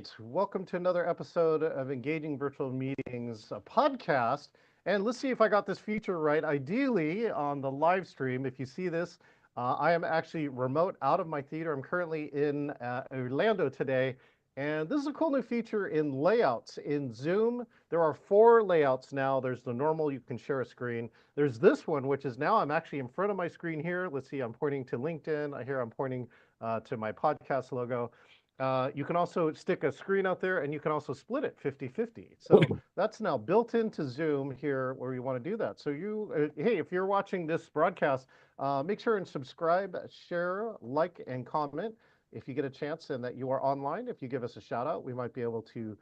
right. Welcome to another episode of Engaging Virtual Meetings, a podcast. And let's see if I got this feature right. Ideally, on the live stream, if you see this, I am actually remote out of my theater. I'm currently in Orlando today. And this is a cool new feature in layouts. In Zoom, there are four layouts now. There's the normal, you can share a screen. There's this one, which is now I'm actually in front of my screen here. Let's see, I'm pointing to LinkedIn. Here I'm pointing to my podcast logo. You can also stick a screen out there and you can also split it 50-50. So that's now built into Zoom here where you want to do that. So hey, if you're watching this broadcast, make sure and subscribe, share, like, and comment if you get a chance and that you are online. If you give us a shout out, we might be able to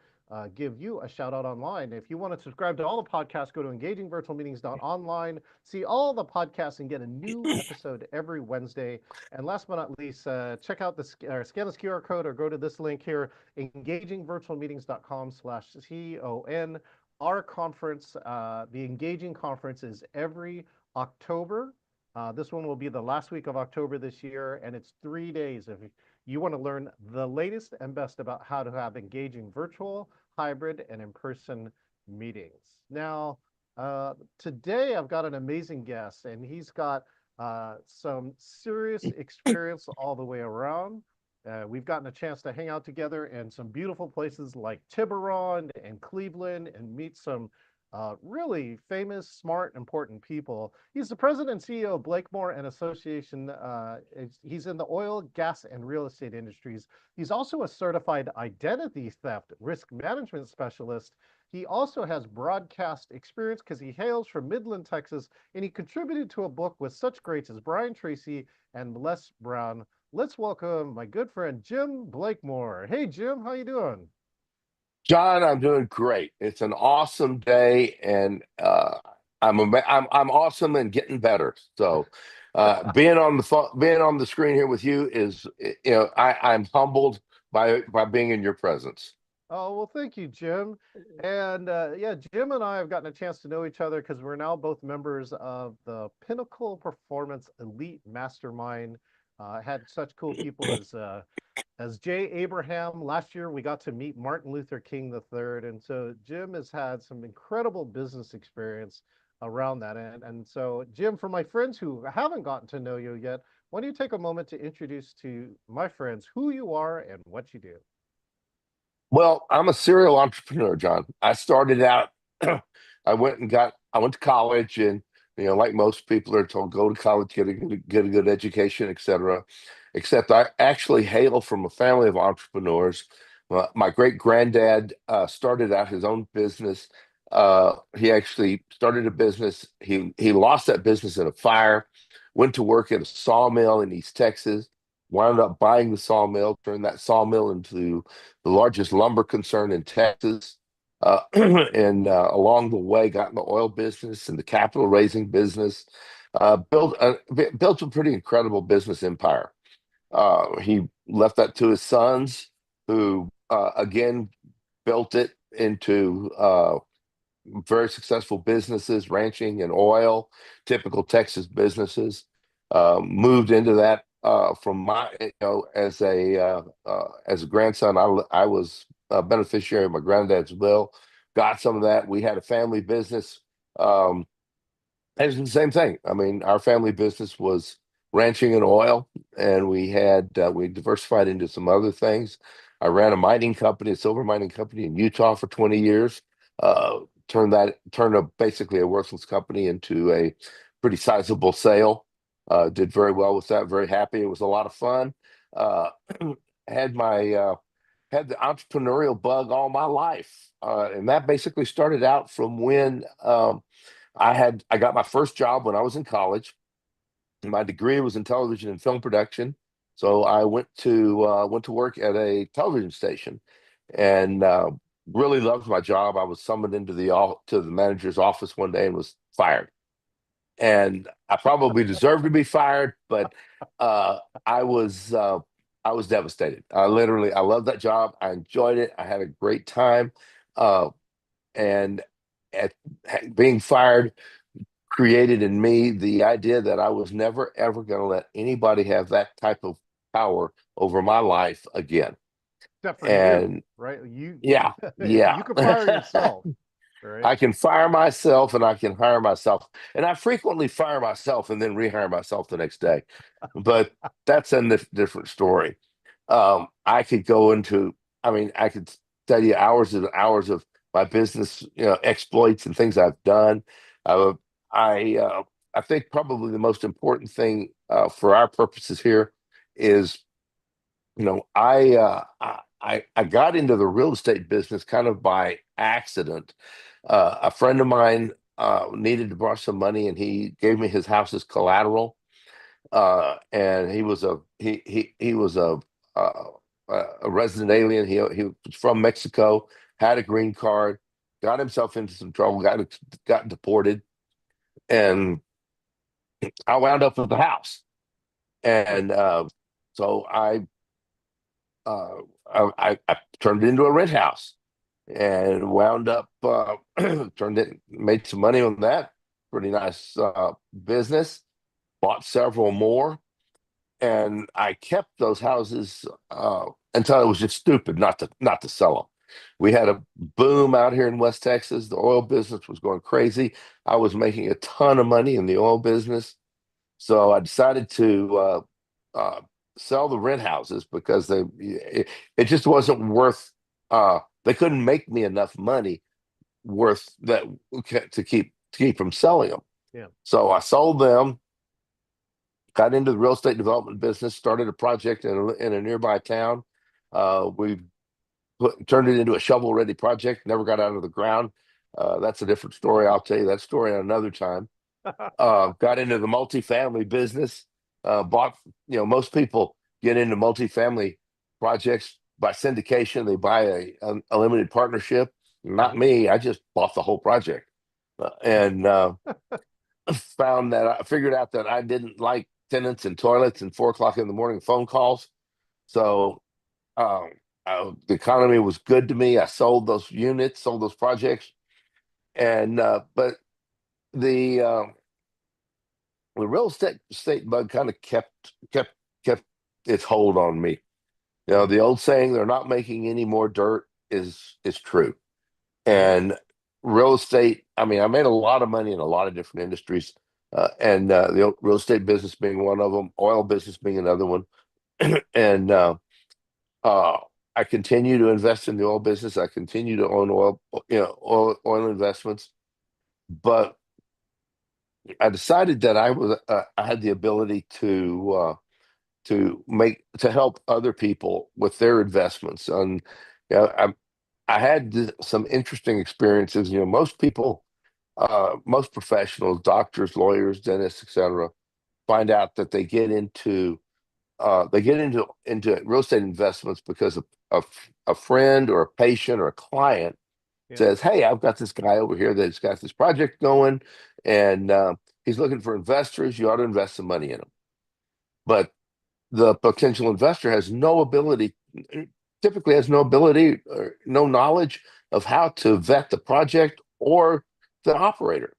give you a shout out online. If you want to subscribe to all the podcasts, go to engagingvirtualmeetings.online, see all the podcasts, and get a new episode every Wednesday. And last but not least, check out scan this QR code or go to this link here, engagingvirtualmeetings.com/CON. Our conference, the Engaging Conference, is every October. This one will be the last week of October this year, and it's 3 days. If you want to learn the latest and best about how to have engaging virtual, hybrid, and in-person meetings. Now, today I've got an amazing guest, and he's got some serious experience all the way around. We've gotten a chance to hang out together in some beautiful places like Tiburon and Cleveland and meet some really famous, smart, important people. He's the president and CEO of Blakemore and Association. He's in the oil, gas, and real estate industries. He's also a certified identity theft risk management specialist. He also has broadcast experience because he hails from Midland, Texas, and he contributed to a book with such greats as Brian Tracy and Les Brown. Let's welcome my good friend Jim Blakemore. Hey Jim, how you doing? John, I'm doing great. It's an awesome day, and I'm awesome and getting better. So, being on the screen here with you is, I'm humbled by being in your presence. Oh, well, thank you, Jim. And yeah, Jim and I have gotten a chance to know each other because we're now both members of the Pinnacle Performance Elite Mastermind. Had such cool people as Jay Abraham. Last year, we got to meet Martin Luther King III. And so Jim has had some incredible business experience around that. And so, Jim, for my friends who haven't gotten to know you yet, why don't you take a moment to introduce to my friends who you are and what you do? Well, I'm a serial entrepreneur, John. I started out, I went to college, and like most people are told, go to college, get a good education, etc. Except I actually hail from a family of entrepreneurs. My great granddad started out his own business. He actually started a business. He lost that business in a fire. Went to work at a sawmill in East Texas. Wound up buying the sawmill, turned that sawmill into the largest lumber concern in Texas. And along the way, got in the oil business and the capital raising business. Built a pretty incredible business empire. He left that to his sons, who again built it into very successful businesses, ranching and oil, typical Texas businesses. Moved into that from as a grandson. I was a beneficiary of my granddad's will. Got some of that. We had a family business. Um, it's the same thing. I mean, our family business was ranching and oil, and we diversified into some other things. I ran a mining company, a silver mining company in Utah for 20 years. Uh, turned basically a worthless company into a pretty sizable sale. Did very well with that. Very happy. It was a lot of fun. Uh, had my had the entrepreneurial bug all my life, and that basically started out from when I got my first job when I was in college. My degree was in television and film production, so I went to work at a television station, and really loved my job. I was summoned into to the manager's office one day and was fired. And I probably deserved to be fired, but uh, I was uh, I was devastated. I loved that job. I enjoyed it. I had a great time, uh, and at being fired created in me the idea that I was never ever going to let anybody have that type of power over my life again. Except for you, And right? You yeah, yeah. you can fire yourself, right? I can fire myself and I can hire myself. And I frequently fire myself and then rehire myself the next day. But that's a different story. I could go into, I mean, I could tell you hours and hours of my business, exploits and things I've done. Uh, I I think probably the most important thing for our purposes here is, I got into the real estate business kind of by accident. A friend of mine needed to borrow some money, and he gave me his house as collateral. And he was uh, a resident alien. He was from Mexico, had a green card, got himself into some trouble, got deported, and I wound up with the house. And so uh, I turned it into a rent house and wound up made some money on that. Pretty nice business. Bought several more, and I kept those houses until it was just stupid not to sell them. We had a boom out here in West Texas. The oil business was going crazy. I was making a ton of money in the oil business, so I decided to sell the rent houses because it just wasn't worth. They couldn't make me enough money worth that to keep from selling them. Yeah. So I sold them, got into the real estate development business, started a project in a nearby town. We turned it into a shovel-ready project, never got out of the ground. That's a different story. I'll tell you that story another time. Got into the multifamily business. Bought, most people get into multifamily projects by syndication. They buy a limited partnership. Not Mhm. me. I just bought the whole project, and I figured out that I didn't like tenants and toilets and 4 o'clock in the morning phone calls. So um, the economy was good to me. I sold those units, sold those projects, and but the uh, the real estate bug kind of kept its hold on me. Mhm. The old saying, "They're not making any more dirt," is true. Mhm. And real estate, I mean, I made a lot of money in a lot of different industries, and the real estate business being one of them, oil business being another one. And uh, I continue to invest in the oil business. I continue to own oil investments. But I decided that I had the ability to help other people with their investments. And I had some interesting experiences. Most people, most professionals, doctors, lawyers, dentists, etc., find out that they get into real estate investments because a friend or a patient or a client Yeah. says, "Hey, I've got this guy over here that's got this project going, and he's looking for investors. You ought to invest some money in him." But the potential investor has no ability, typically has no ability or no knowledge of how to vet the project or the operator.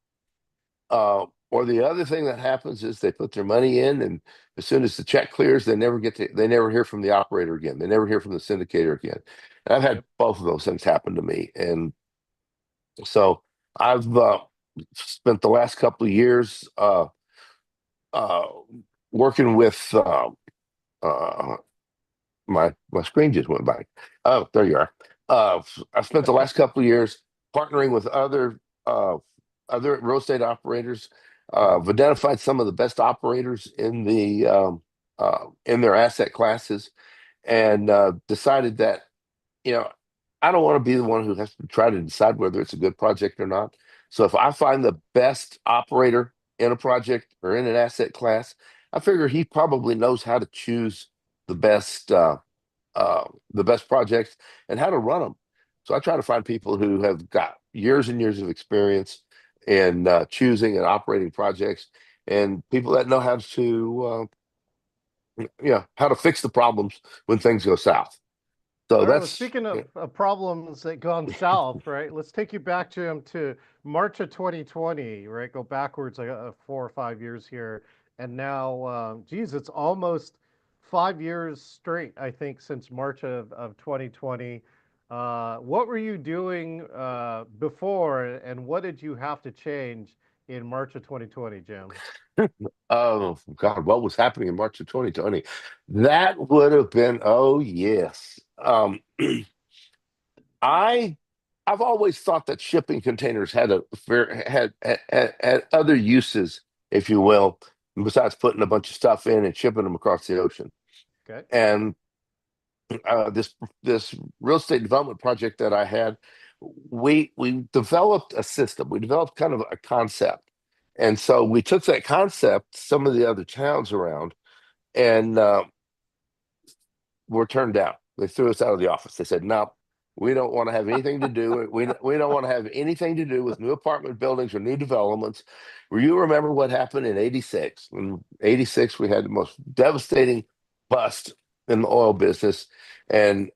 Or the other thing that happens is they put their money in, and as soon as the check clears, they never hear from the operator again. They never hear from the syndicator again. And I've had Yep. both of those things happen to me, and so I've spent the last couple of years uh, working with uh, my screen just went by. Oh, there you are. I've spent the last couple of years partnering with other real estate operators. Mhm. I've identified some of the best operators in their asset classes, and decided that you know I don't want to be the one who has to try to decide whether it's a good project or not. So if I find the best operator in a project or in an asset class, I figure he probably knows how to choose the best uh, the best projects and how to run them. So I try to find people who have got years and years of experience in choosing and operating projects, and people that know how to fix the problems when things go south. So All right. Well, that's speaking of problems that gone south, right? Let's take you back to March of 2020, right? Go backwards like 4 or 5 years here, and now, geez, it's almost 5 years straight, I think, since March of 2020. What were you doing before, and what did you have to change in March of 2020, Jim? Oh God, what was happening in March of 2020? That would have been, oh yes. I I've always thought that shipping containers had had other uses, if you will, besides putting a bunch of stuff in and shipping them across the ocean. Okay. And this real estate development project that I had, we developed a system. We developed kind of a concept, and so we took that concept to some of the other towns around, and were turned down. They threw us out of the office. They said, "No, we don't want to have anything to do. We don't want to have anything to do with new apartment buildings or new developments." You remember what happened in '86? In '86, we had the most devastating bust in the oil business, and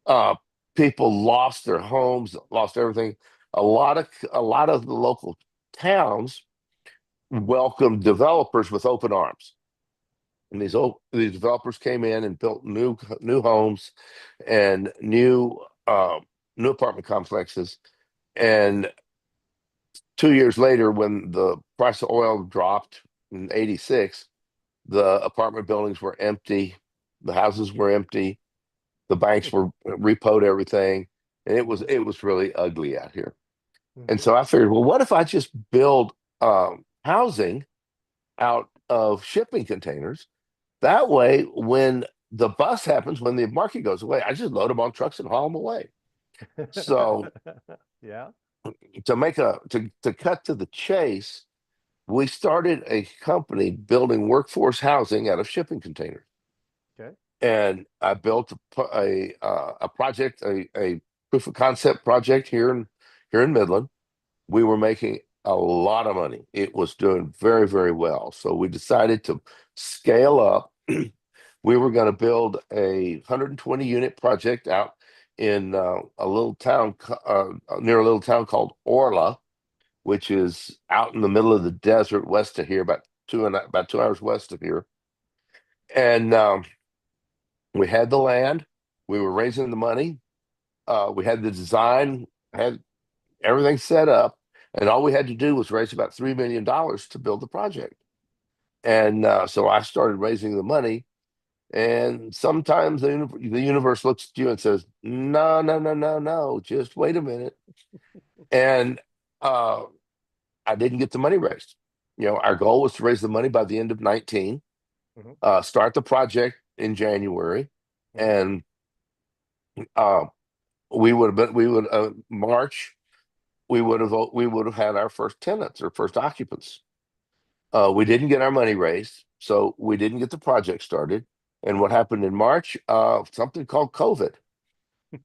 uh, people lost their homes, lost everything. A lot of the local towns welcomed developers with open arms. And these developers came in and built new homes and uh, new apartment complexes. And 2 years later, when the price of oil dropped in '86, the apartment buildings were empty, the houses were empty, the banks were repoed everything, and it was really ugly out here. And Hmm. so I figured, well, what if I just build housing out of shipping containers? That way, when the bust happens, when the market goes away, I just load them on trucks and haul them away. So Yeah. to cut to the chase, we started a company building workforce housing out of shipping containers. Okay. And I built a project, a proof of concept project here in Midland. We were making a lot of money. It was doing very, very well. So we decided to scale up. We were going to build a 120 unit project out in a little town near a little town called Orla, which is out in the middle of the desert west of here, about 2 hours west of here. And we had the land. We were raising the money. We had the design, had everything set up, and all we had to do was raise about $3 million to build the project. And so I started raising the money. And sometimes the universe looks at you and says, "No, no, no, no, no, just wait a minute." And uh, I didn't get the money raised. Our goal was to raise the money by the end of 19, Hmm. start the project in January, Hmm. and uh, we would March we would have had our first tenants or first occupants. We didn't get our money raised, so we didn't get the project started. And what happened in March? Something called COVID,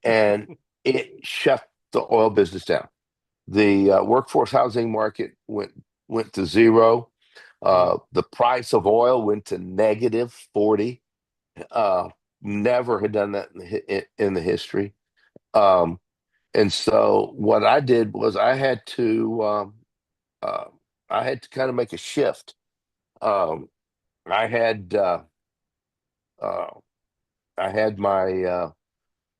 and it shut the oil business down. The workforce housing market went to zero. Hmm. The price of oil went to negative 40. Uh, Never had done that in the history. Um, and so what I did was uh, I had to kind of make a shift. Um, I had uh, I had my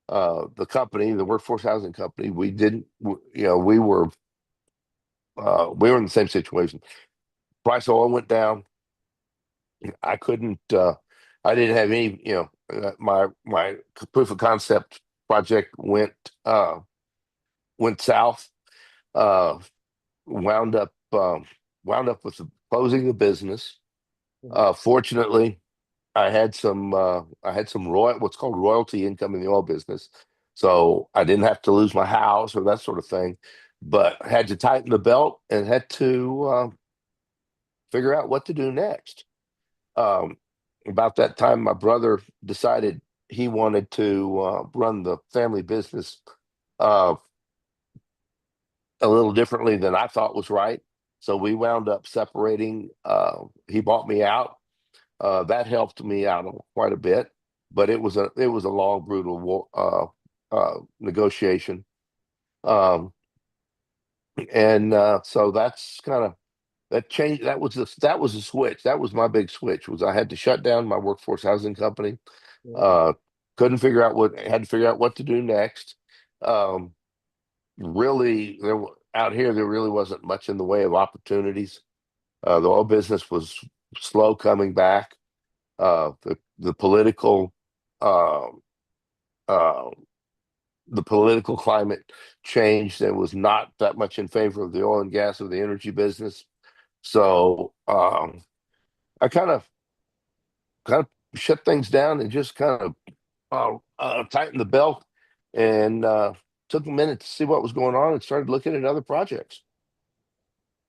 the company, the workforce housing company. We didn't, we were in the same situation. Price of oil went down. I couldn't. I didn't have any. My proof of concept project went south. Uh, wound up wound up with closing the business. Hmm. Fortunately, I had some what's called royalty income in the oil business, so I didn't have to lose my house or that sort of thing, but had to tighten the belt and had to figure out what to do next. Um, about that time, my brother decided he wanted to run the family business uh, a little differently than I thought was right. So we wound up separating. He bought me out. That helped me out quite a bit, but it was a long, brutal negotiation. Um, and so that's kind of that changed. That was a switch. That was my big switch. Was I had to shut down my workforce housing company. Yeah. Uh, couldn't figure out what had to figure out what to do next. Um, really, out here there really wasn't much in the way of opportunities. The oil business was slow coming back. The political uh, uh, the political climate changed and was not that much in favor of the oil and gas or the energy business. So I kind of shut things down and just kind of tightened the belt and took a minute to see what was going on and started looking at other projects.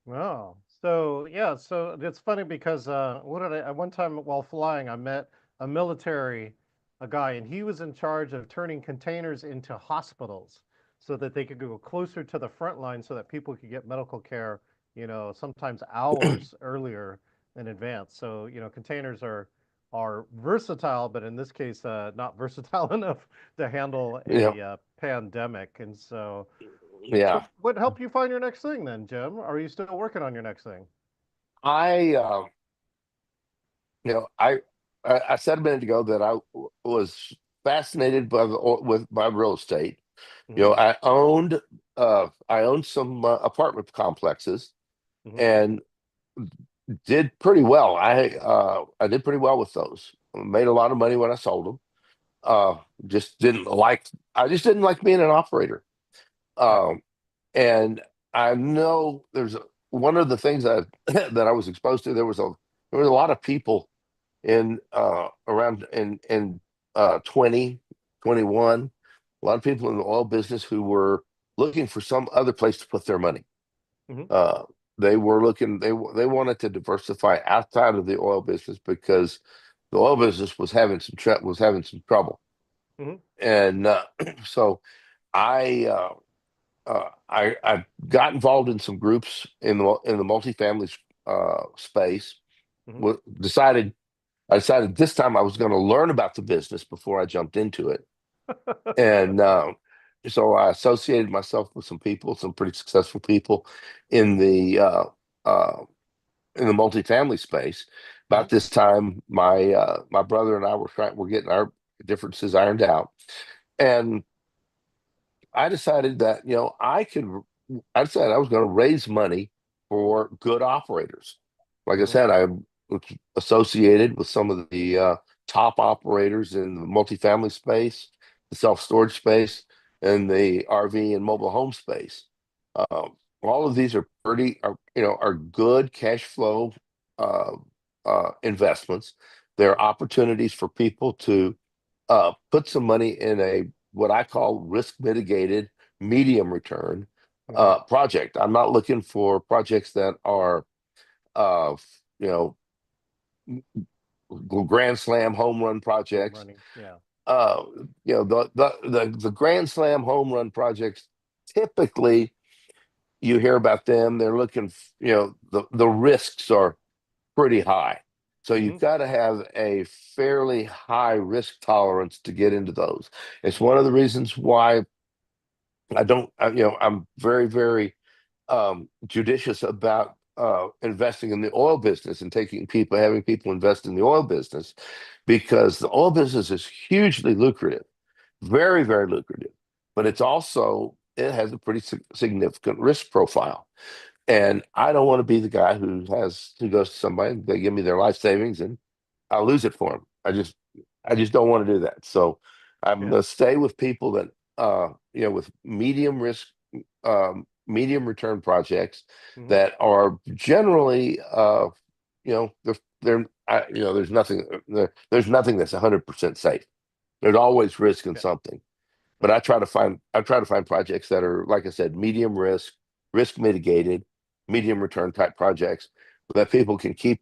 Oh, so yeah, so it's funny because what did I at one time while flying, I met a guy, and he was in charge of turning containers into hospitals so that they could go closer to the front line so that people could get medical care, sometimes hours earlier in advance. So, containers are versatile, but in this case, not versatile enough to handle Yeah, a pandemic. And so, yeah. what helped you find your next thing then, Jim? Are you still working on your next thing? I you know I said a minute ago that was fascinated by with by real estate. Hmm. I owned some apartment complexes Hmm. and did pretty well. I did pretty well with those. Made a lot of money when I sold them. Uh, just didn't like I just didn't like being an operator. Yeah. Um, and I know one of the things that that I was exposed to. There was a lot of people in around in 2021, a lot of people in the oil business who were looking for some other place to put their money. Hmm. Uh, they were looking they wanted to diversify outside of the oil business because the oil business was having some trouble. Hmm. And so I I got involved in some groups in the multifamily space. Hmm. Wa- decided I decided this time I was going to learn about the business before I jumped into it, and so I associated myself with some people, some pretty successful people in the uh, uh, in the multifamily space. Hmm. About this time, my brother and I were getting our differences ironed out, and I decided that I decided I was going to raise money for good operators. Like I Hmm. said, I was associated with some of the top operators in the multifamily space, the self-storage space, and the RV and mobile home space. All of these are good cash flow uh, investments. They're opportunities for people to put some money in a what I call risk mitigated medium return Hmm. project. I'm not looking for projects that are uh, you know grand slam home run Home projects. running. Yeah. Uh, the grand slam home run projects typically you hear about them. They're looking the risks are pretty high. So you've Hmm. got to have a fairly high risk tolerance to get into those. It's one of the reasons why I'm very, very judicious about investing in the oil business and having people invest in the oil business because the oil business is hugely lucrative, very, very lucrative, but Hmm. it has a pretty significant risk profile. And I don't want to be the guy who goes to somebody and they give me their life savings and I'll lose it for them. I just don't want to do that. So I'm Yeah. going to stay with people that with medium risk, medium return projects Hmm. that are generally there's nothing that's 100% safe. There's always risk in Yeah. something. But I try to find projects that are, like I said, medium risk, risk mitigated, medium return type projects that people can keep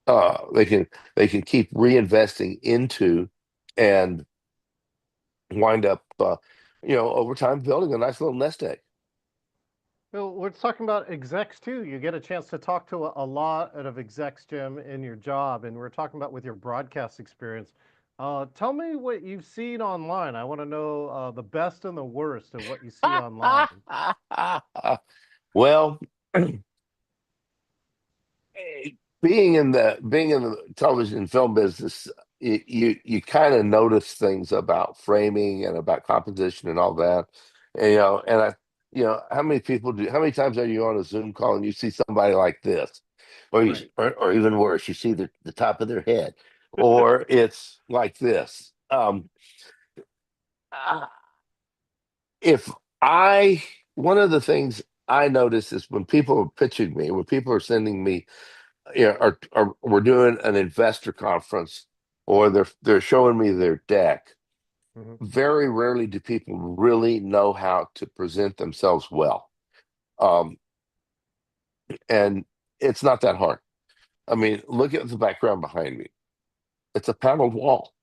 uh they can they can keep reinvesting into and wind up over time building a nice little nest egg. Well, we're talking about execs too. You get a chance to talk to a lot of execs, Jim, in your job, and we're talking about with your broadcast experience. Tell me what you've seen online. I want to know the best and the worst of what you see online. Well, being in the television and film business, you kind of notice things about framing and about composition and all that. And, how many times are you on a Zoom call and you see somebody like this, Right. or even worse, you see the top of their head, or it's like this. Uh, if I One of the things I notice is when people are pitching me, when people are sending me, or we're doing an investor conference, or they're showing me their deck. Mhm. Very rarely do people really know how to present themselves well, um, and it's not that hard. I mean, look at the background behind me. It's a paneled wall.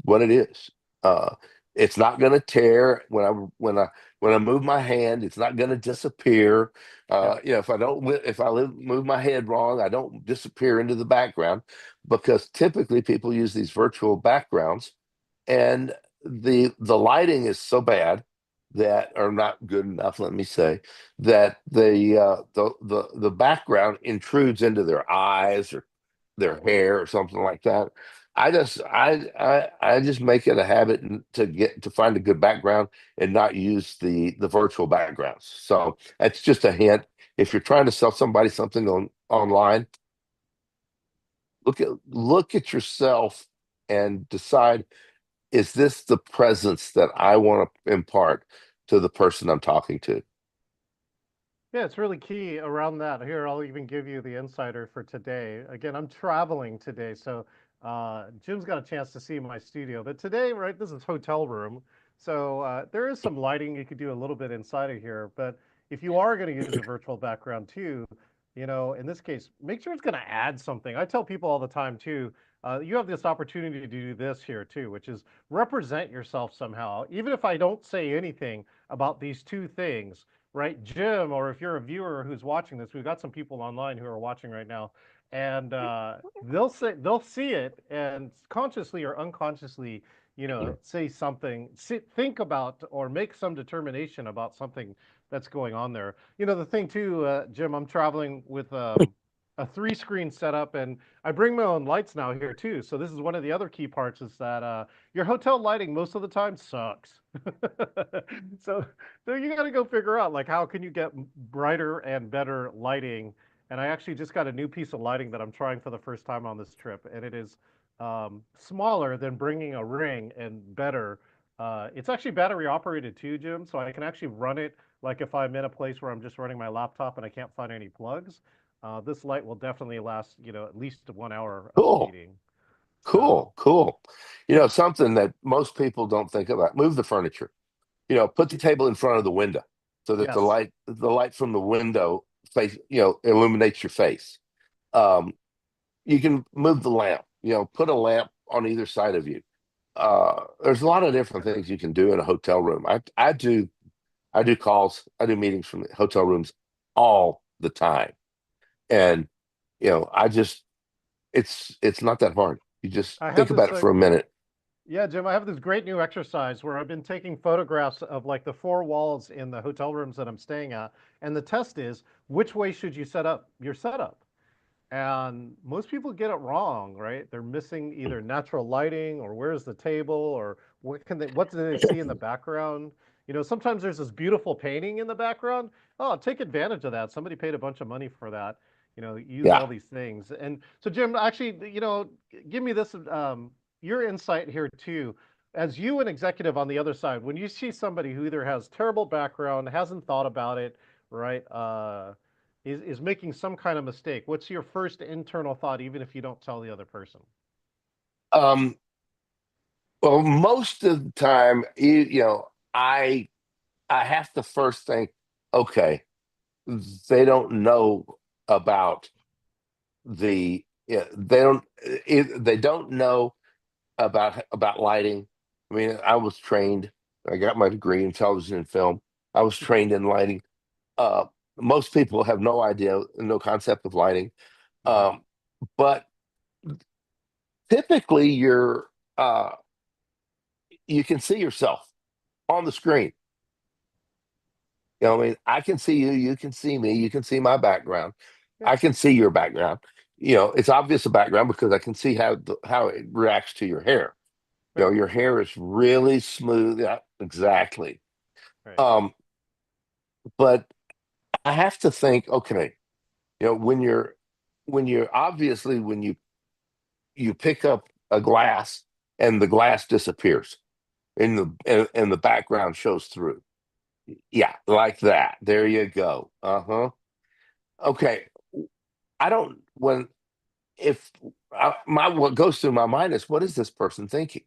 What it is. Uh, it's not going to tear when I move my hand. It's not going to disappear. Yeah. If I don't if I move my head wrong, I don't disappear into the background, because typically people use these virtual backgrounds, and the lighting is so bad that, or not good enough, let me say, that the background intrudes into their eyes or their hair or something like that. I just make it a habit to find a good background and not use the virtual backgrounds. So that's just a hint. If you're trying to sell somebody something online, look at yourself and decide, is this the presence that I want to impart to the person I'm talking to? Yeah, it's really key around that. Here, I'll even give you the insider for today. Again, I'm traveling today, so Jim's got a chance to see my studio. But today, right, this is hotel room, so there is some lighting you could do a little bit inside of here. But if you are going to use a virtual background too, in this case, make sure it's going to add something. I tell people all the time too. You have this opportunity to do this here too, which is represent yourself somehow. Even if I don't say anything about these two things, right, Jim, or if you're a viewer who's watching this, we've got some people online who are watching right now, and they'll see it and consciously or unconsciously, say something, think about or make some determination about something that's going on there. The thing too, Jim, I'm traveling with a three-screen setup, and I bring my own lights now here too. So this is one of the other key parts is that your hotel lighting most of the time sucks. so so you got to go figure out like how can you get brighter and better lighting. And I actually just got a new piece of lighting that I'm trying for the first time on this trip, and it is smaller than bringing a ring and better. It's actually battery operated too, Jim, so I can actually run it like if I'm in a place where I'm just running my laptop and I can't find any plugs. This light will definitely last, at least 1 hour of the Cool, meeting. So, cool. Something that most people don't think about. Move the furniture. Put the table in front of the window so that the yes. light from the window illuminates your face. Um, you can move the lamp. Put a lamp on either side of you. There's a lot of different things you can do in a hotel room. I do calls, I do meetings from hotel rooms all the time, and I just it's not that hard. You just I think have about this it for a minute. Yeah, Jim, I have this great new exercise where I've been taking photographs of like the four walls in the hotel rooms that I'm staying at. And the test is which way should you set up your setup? And most people get it wrong, right? They're missing either natural lighting or where's the table or what do they see in the background? Sometimes there's this beautiful painting in the background. Oh, take advantage of that. Somebody paid a bunch of money for that. Use Yeah. all these things. And so, Jim, actually, give me this your insight here too. As you, an executive on the other side, when you see somebody who either has terrible background, hasn't thought about it, right? Is making some kind of mistake, what's your first internal thought, even if you don't tell the other person? Um, well, most of the time, I have to first think, okay, they don't know about they don't know about lighting. I mean, I was trained. I got my degree in television and film. I was trained in lighting. Uh, Most people have no idea, no concept of lighting. Mhm. Um, but typically, uh, you can see yourself on the screen. I mean, I can see you, you can see me, you can see my background. Yeah. I can see your background. It's obvious a background because I can see how it reacts to your hair. Right. Your hair is really smooth. Yeah, exactly. Right. Um, but I have to think, okay, when you're obviously when you pick up a glass and the glass disappears and the background shows through. Yeah, like that. There you go. Uh-huh. Okay. I don't when if my what goes through my mind is what is this person thinking?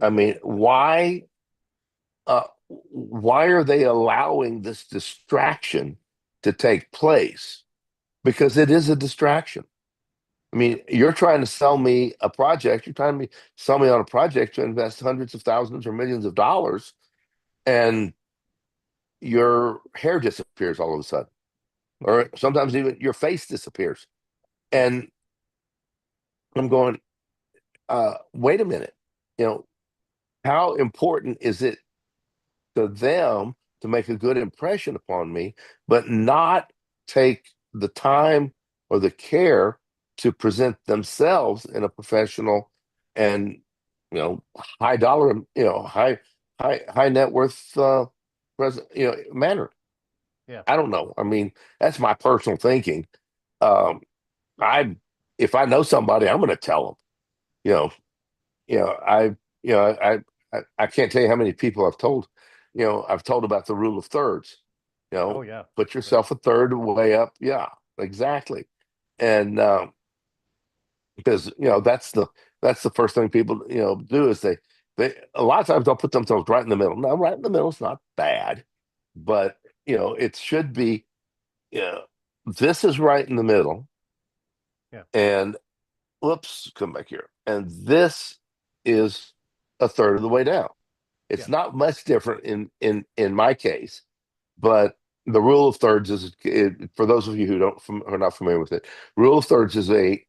I mean, why are they allowing this distraction to take place? Because it is a distraction. I mean, Yep. you're trying to sell me a project. You're trying to sell me on a project to invest hundreds of thousands or millions of dollars, and your hair disappears all of a sudden, or sometimes even your face disappears. Yep. And I'm going, wait a minute. You know, how important is it to them to make a good impression upon me, but not take the time or the care to present themselves in a professional and high dollar, high net worth present manner. Yeah. I don't know. I mean, that's my personal thinking. I if I know somebody, I'm going to tell them. You know, you know, I, I can't tell you how many people I've told about the rule of thirds. Oh yeah. Put Right. yourself a third way up. Yeah, exactly. And because that's the first thing people do is they a lot of times they'll put themselves right in the middle. Now, right in the middle is not bad, but it should be. You know, this is right in the middle, Yeah. and whoops, come back here. And this is a third of the way down. Yeah. It's not much different in my case, but the rule of thirds for those of you who are not familiar with it. Rule of thirds is a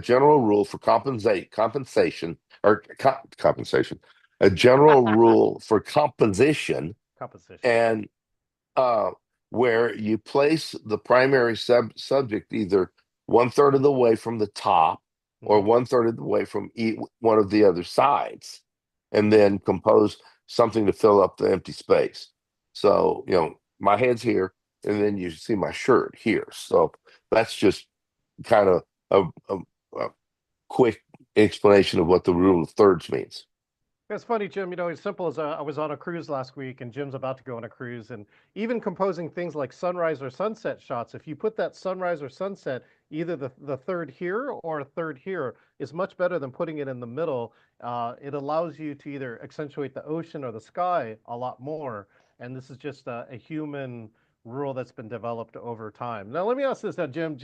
general rule for compensation or compensation, a general rule for composition, Composition. Yep. and uh, where you place the primary subject either one third of the way from the top or Hmm. one third of the way from one of the other sides, and then compose something to fill up the empty space. So, my head's here, and then you see my shirt here. So that's just kind of a quick explanation of what the rule of thirds means. It's funny, Jim. As simple as I was on a cruise last week, and Jim's about to go on a cruise, and even composing things like sunrise or sunset shots. If you put that sunrise or sunset, either the third here or a third here, is much better than putting it in the middle. It allows you to either accentuate the ocean or the sky a lot more. And this is just a human rule that's been developed over time. Now, let me ask this now, Jim.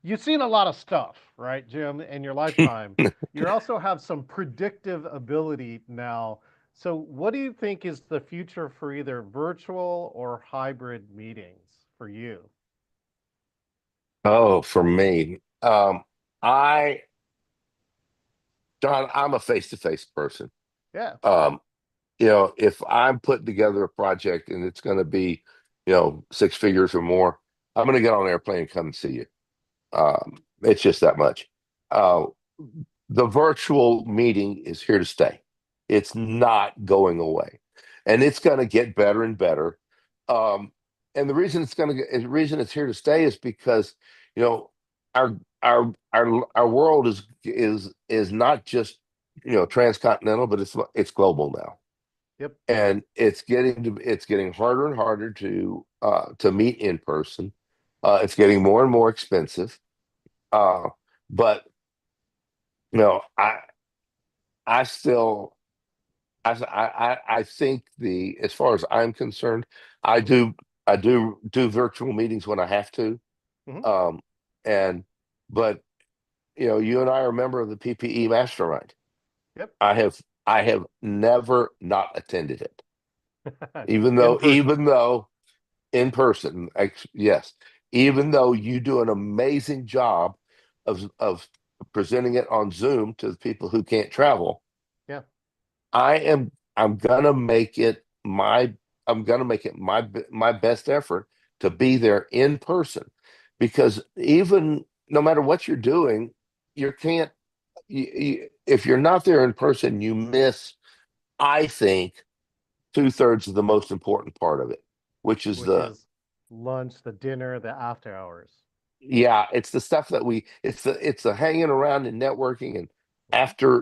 You've seen a lot of stuff, right, Jim, in your lifetime. You also have some predictive ability now. So, what do you think is the future for either virtual or hybrid meetings for you? Oh, for me, I, John, I'm a face-to-face person. Yeah. Um, if I'm putting together a project and it's going to be, six figures or more, I'm going to get on an airplane and come and see you. It's just that much. Uh, the virtual meeting is here to stay. It's not going away, and it's going to get better and better. Um, and the reason it's here to stay is because you know our our world is not just transcontinental, but it's global now, Yep. and it's getting harder and harder to meet in person. It's getting more and more expensive. But I still I think as far as I'm concerned, I do I do virtual meetings when I have to. Hmm. Um, and but you and I are a member of the PPE Mastermind. Yep. I have never not attended it, even In though person. even though in person, yes, even though you do an amazing job of presenting it on Zoom to the people who can't travel. Yeah. I'm gonna make it my I'm gonna make it my best effort to be there in person because even no matter what you're doing, you can't, if you're not there in person, you miss, I think, two-thirds of the most important part of it, which is Which the, is lunch, the dinner, the after hours. yeah, it's the stuff that it's the hanging around and networking. And Mhm. after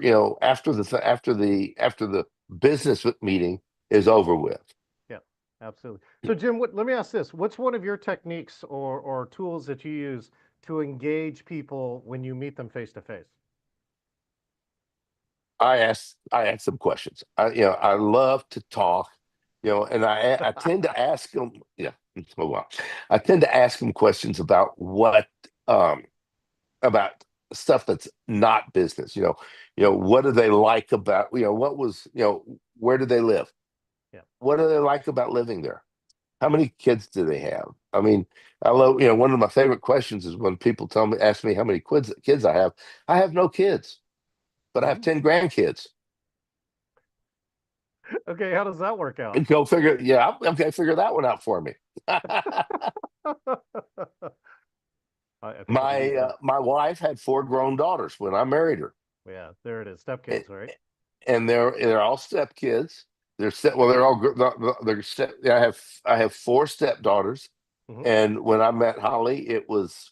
the business meeting is over with. Yeah, absolutely. So, Jim, let me ask this: what's one of your techniques or tools that you use to engage people when you meet them face to face? I ask them questions. I love to talk, and I tend to ask them, yeah. Oh, well, I tend to ask them questions about um about stuff that's not business. What do they like about, what was, where do they live? Yeah. What do they like about living there? How many kids do they have? I mean, I love, one of my favorite questions is when people ask me how many kids I have. I have no kids, but I have Mhm. 10 grandkids. Okay, how does that work out? And go figure, yeah, okay, figure that one out for me. I think it'll be My good. my wife had four grown daughters when I married her, Yeah, there it is. and, Stepkids, right? and they're all stepkids. They're all they're step. I have four stepdaughters, Hmm. and when I met Holly, it was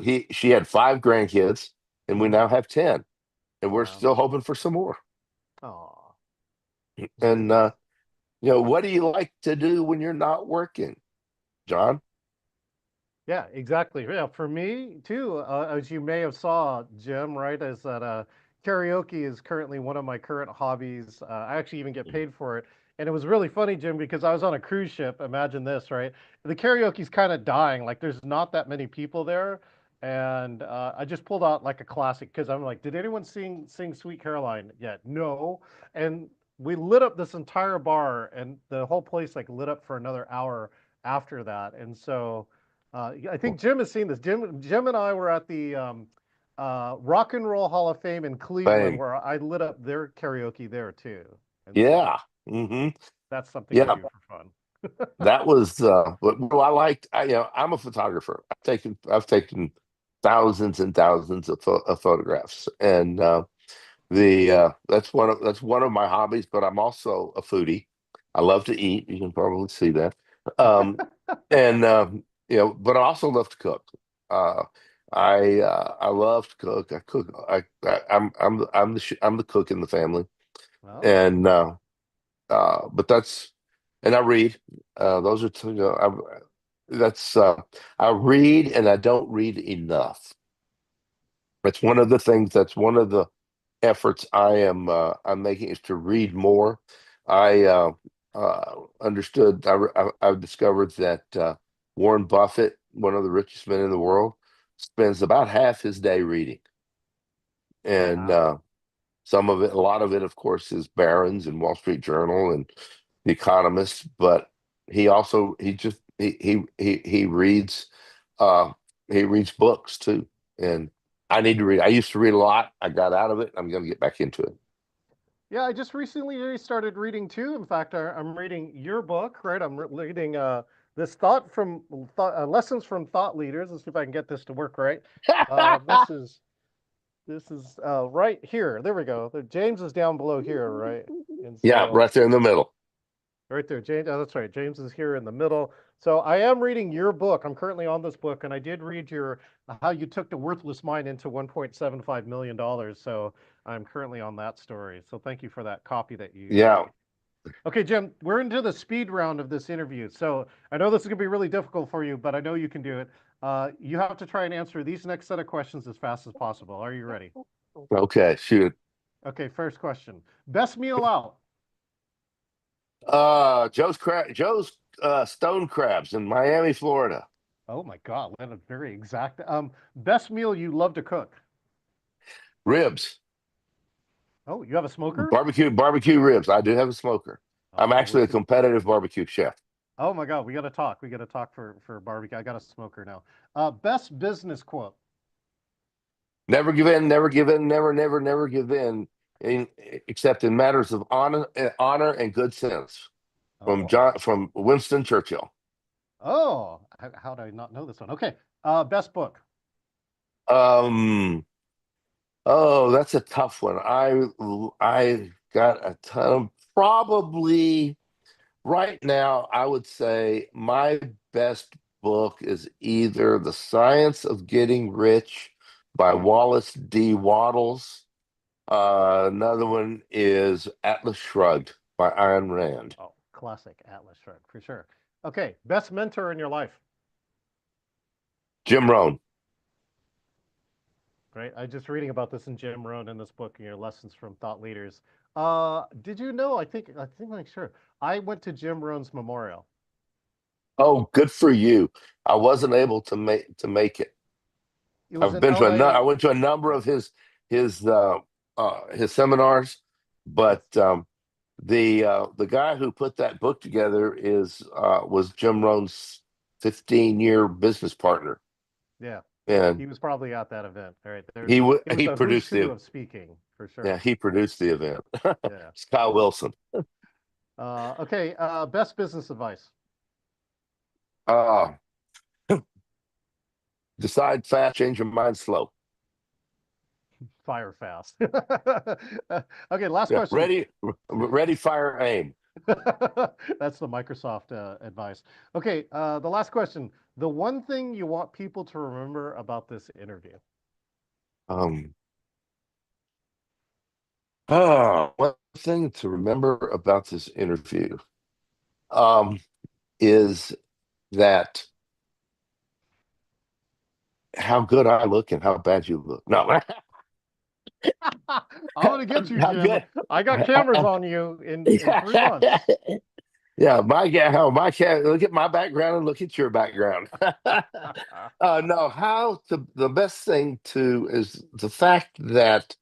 she had five grandkids, and we Hmm. now have 10, and we're Wow. still hoping for some more. Oh, And geez. what do you like to do when you're not working, John? Yeah, exactly. Yeah, for me too, as you may have saw, Jim, right, is that karaoke is currently one of my current hobbies. I actually even get paid for it. And it was really funny, Jim, because I was on a cruise ship. Imagine this, right? The karaoke's kind of dying. Like there's not that many people there. And I just pulled out like a classic because I'm like, did anyone sing Sweet Caroline yet? No. And we lit up this entire bar and the whole place like lit up for another hour after that. And so I think Jim has seen this. Jim and I were at the Rock and Roll Hall of Fame in Cleveland, Bang. where I lit up their karaoke there too. And so Yeah. Hmm. that's something we Yeah. do for fun. That was what I liked. I'm a photographer. I've taken thousands and thousands of photographs, and the that's one of my hobbies. But I'm also a foodie. I love to eat. You can probably see that. Um, and but I also love to cook. Uh, I love to cook. I cook. I'm the cook in the family, Oh, and but that's and I read. Those are two. That's I read and I don't read enough. That's one of the things. That's one of the efforts I'm making is to read more. I understood. I've discovered that Warren Buffett, one of the richest men in the world, spends about half his day reading, and wow. some of it, a lot of it, of course, is Barron's and Wall Street Journal and The Economist. But he also uh, he reads books too. And I need to read. I used to read a lot. I got out of it. I'm going to get back into it. Yeah, I just recently started reading too. In fact, I'm reading your book, right? Reading this lessons from thought leaders. Let's see if I can get this to work right. Uh, this is this is right here. There we go. James is down below here, right? And Yeah, so right there in the middle. right there, James. Oh, that's right. James is here in the middle. So I am reading your book. I'm currently on this book, and I did read your how you took the worthless mine into $1.75 million. So I'm currently on that story. So thank you for that copy that you Yeah. gave. Okay, Jim, we're into the speed round of this interview. So I know this is going to be really difficult for you, but I know you can do it. You have to try and answer these next set of questions as fast as possible. Are you ready? Okay. Shoot. Okay, first question. Best meal out? Joe's Stone Crabs in Miami, Florida. Oh my God, that is very exact. Best meal you love to cook? Ribs. Oh, you have a smoker? Barbecue ribs. I do have a smoker. I'm Oh, actually a competitive barbecue chef. oh my God, we got to talk. We got to talk for barbecue. I got a smoker now. Best business quote? Never give in, never give in, never give in, except in matters of honor and good sense. Oh, From Winston Churchill. oh, how did I not know this one? Okay. Best book. Um, oh, that's a tough one. I got a ton of probably right now. I would say my best book is either The Science of Getting Rich by Wallace D. Wattles. Another one is Atlas Shrugged by Ayn Rand. Oh, classic Atlas Shrugged for sure. Okay, best mentor in your life. Jim Rohn. Right. I just reading about this in Jim Rohn in this book, your lessons from thought leaders. Did you know? I think like sure. I went to Jim Rohn's memorial. Oh, good for you. I wasn't able to make it. It was I've in been to I L.A. went to a number Yeah. of his seminars, Yes. but the guy who put that book together is was Jim Rohn's 15-year business partner, Yeah. and He was probably at that event. All right. It was he a who's produced who the of speaking for yeah, sure. he produced the event. Yeah. Scott Wilson. Okay. Best business advice. Uh Decide fast, change your mind slow. Fire fast. Okay. Last Yeah, question. ready, fire, aim. That's the Microsoft advice. Okay, the last question. The one thing you want people to remember about this interview. Um, one thing to remember about this interview um, is that how good I look and how bad you look. No, I'm gonna get you, how Jim. good. I got cameras on you in 3 months. Yeah, my cat. Look at my background and look at your background. No, the best thing to is the fact that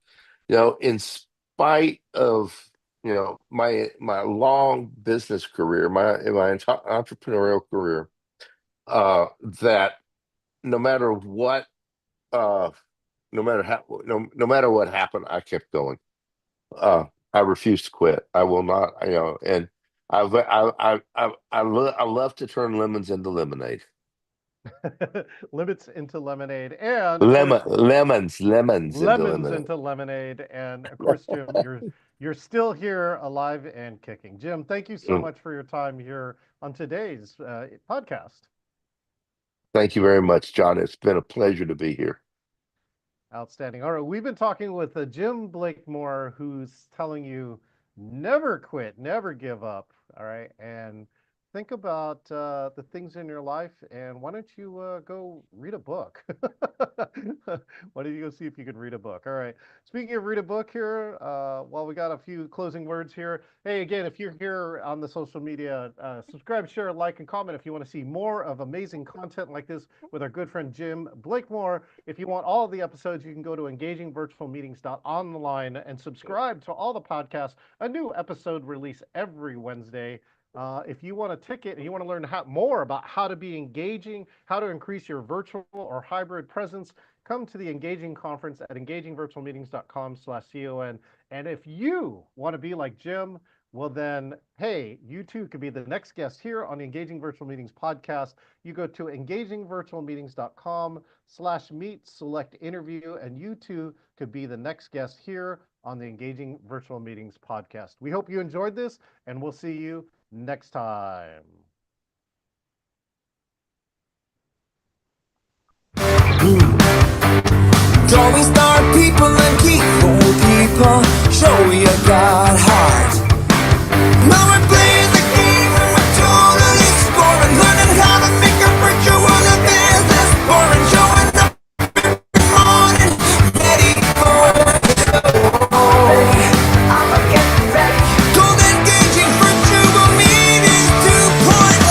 in spite of my long business career, my entrepreneurial career, that no matter what, uh, no matter what happened, I kept going. Uh, I refuse to quit. I will not. And I love to turn lemons into lemonade. Limits into lemonade, and of course, Lemons into lemons lemonade. into lemonade. And of course, Jim, you're still here, alive and kicking. Jim, thank you so much for your time here on today's podcast. Thank you very much, John. It's been a pleasure to be here. Outstanding. All right, we've been talking with Jim Blakemore, who's telling you never quit, never give up. All right, and think about the things in your life, and why don't you go read a book? Why don't you go see if you can read a book? All right. Speaking of read a book here, well, we got a few closing words here. Hey, again, if you're here on the social media, subscribe, share, like, and comment if you want to see more of amazing content like this with our good friend Jim Blakemore. If you want all of the episodes, you can go to engagingvirtualmeetings.online and subscribe to all the podcasts. A new episode release every Wednesday. If you want a ticket and you want to learn more about how to be engaging, how to increase your virtual or hybrid presence, come to the Engaging Conference at engagingvirtualmeetings.com/CON. And if you want to be like Jim, well then, hey, you too could be the next guest here on the Engaging Virtual Meetings podcast. You go to engagingvirtualmeetings.com/meet, select interview, and you too could be the next guest here on the Engaging Virtual Meetings podcast. We hope you enjoyed this, and we'll see you next time. It's always